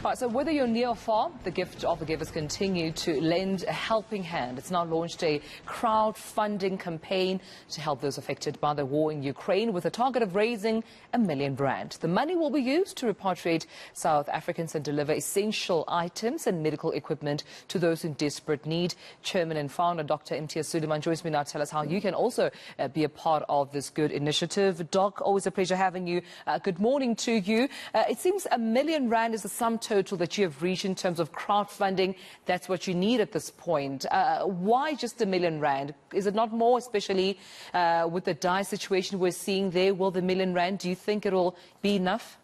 All right, so whether you're near or far, the gift of the givers continue to lend a helping hand. It's now launched a crowdfunding campaign to help those affected by the war in Ukraine with a target of raising R1 million. The money will be used to repatriate South Africans and deliver essential items and medical equipment to those in desperate need. Chairman and founder Dr. Imitiaz Sooliman joins me now to tell us how you can also be a part of this good initiative. Doc, always a pleasure having you. Good morning to you. It seems R1 million is the sum total that you have reached in terms of crowdfunding. That's what you need at this point. Why just R1 million? Is it not more, especially with the dire situation we're seeing there? Will the R1 million, do you think it will be enough?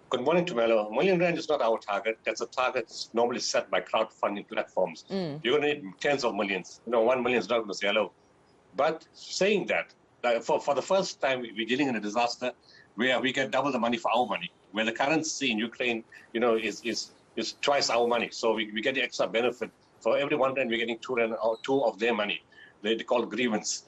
Good morning, Tumelo. R1 million is not our target. That's a target normally set by crowdfunding platforms. You're going to need tens of millions. You know, 1 million is not going to say hello. But saying that, for the first time, we're dealing in a disaster where we get double the money for our money, where the currency in Ukraine, you know, is twice our money. So we get the extra benefit. For every R1, we're getting two of their money. They call grievance.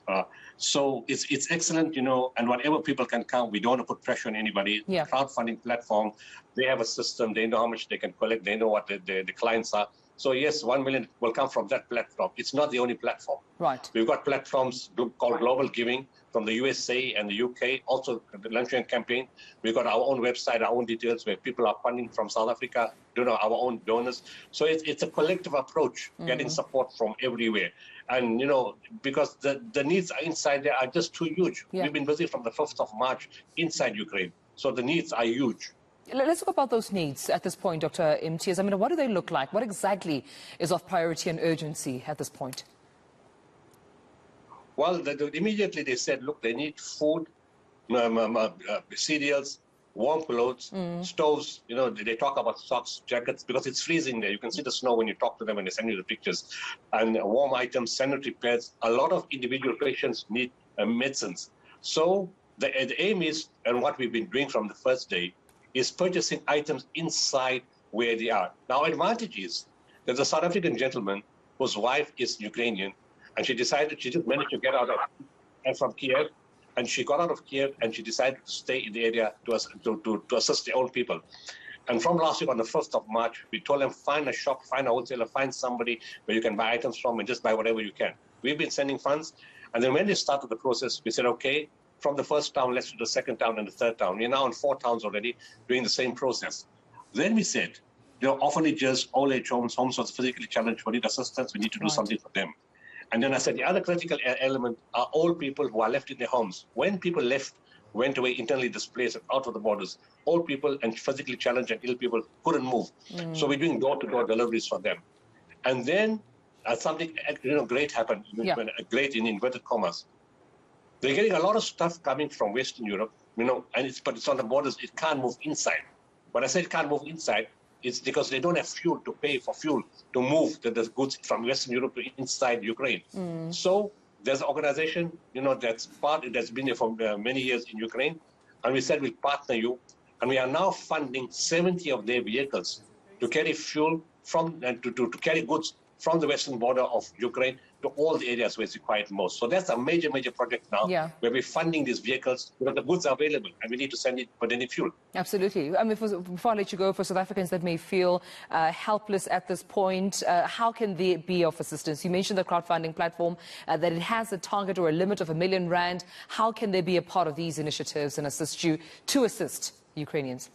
So it's excellent, you know, and whatever people can come, we don't want to put pressure on anybody. Yeah. Crowdfunding platform, they have a system, they know how much they can collect, they know what the clients are. So yes, 1 million will come from that platform. It's not the only platform. Right. We've got platforms called Global Giving from the USA and the UK, also the luncheon campaign. We've got our own website, our own details where people are funding from South Africa, our own donors. So it's a collective approach, getting support from everywhere. And, you know, because the needs are inside there are just too huge. Yeah. We've been busy from the 1st of March inside Ukraine. So the needs are huge. Let's talk about those needs at this point, Dr. Imitiaz. I mean, what do they look like? What exactly is of priority and urgency at this point? Well, immediately they said, look, they need food, cereals, warm clothes, stoves. You know, they talk about socks, jackets, because it's freezing there. You can see the snow when you talk to them and they send you the pictures. And warm items, sanitary pads. A lot of individual patients need medicines. So the aim is, and what we've been doing from the first day, is purchasing items inside where they are. Now, advantage is there's a South African gentleman whose wife is Ukrainian, and she just managed to get out from Kiev, and she got out of Kiev, and she decided to stay in the area to assist their own people. And from last week on the 1st of March, we told them, find a shop, find a wholesaler, find somebody where you can buy items from and just buy whatever you can. We've been sending funds, and then when they started the process, we said, okay, from the first town, let's do the second town and the third town. We're now in 4 towns already doing the same process. Then we said, you know, orphanages, old age homes, homes for the physically challenged, who need assistance, we need to do something for them. And then I said, the other critical element are old people who are left in their homes. When people went away internally displaced out of the borders, old people and physically challenged and ill people couldn't move. So we're doing door-to-door deliveries for them. And then something, you know, great happened, great in inverted commas. They're getting a lot of stuff coming from Western Europe, you know, but it's on the borders. It can't move inside. When I say it can't move inside, it's because they don't have fuel to pay for fuel to move the goods from Western Europe to inside Ukraine. So there's an organization, you know, that's been there for many years in Ukraine, and we said we'll partner you, and we are now funding 70 of their vehicles to carry fuel from and to carry goods from the western border of Ukraine to all the areas where it's required most. So that's a major project now, where we're funding these vehicles because the goods are available and we need to send it, but they need fuel. Absolutely. I mean, before I let you go, for South Africans that may feel helpless at this point, how can they be of assistance? You mentioned the crowdfunding platform, that it has a target or a limit of R1 million. How can they be a part of these initiatives and assist you to assist Ukrainians?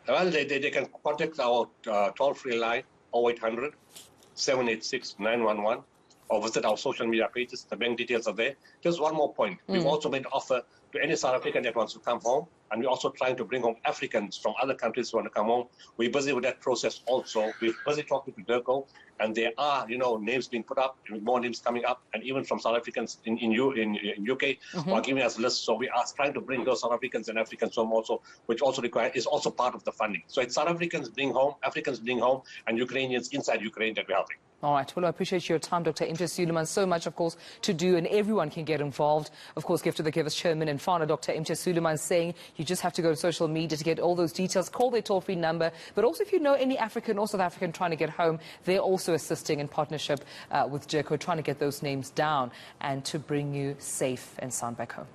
Well, they can contact our toll-free line, 0800 786 911, or visit our social media pages. The bank details are there. Just one more point. We've also made an offer to any South African that wants to come home, and we're also trying to bring home Africans from other countries who want to come home. We're busy with that process also. We're busy talking to DIRCO, and there are, you know, names being put up, more names coming up, and even from South Africans in UK who are giving us lists. So we are trying to bring those South Africans and Africans home also, which also is also part of the funding. So it's South Africans being home, Africans being home, and Ukrainians inside Ukraine that we're helping. All right. Well, I appreciate your time, Dr. Imitiaz Sooliman. So much, of course, to do, and everyone can get involved. Of course, Gift to the Givers Chairman and founder, Dr. Imitiaz Sooliman, saying you just have to go to social media to get all those details. Call their toll-free number. But also, if you know any African or South African trying to get home, they're also assisting in partnership with DIRCO, trying to get those names down and to bring you safe and sound back home.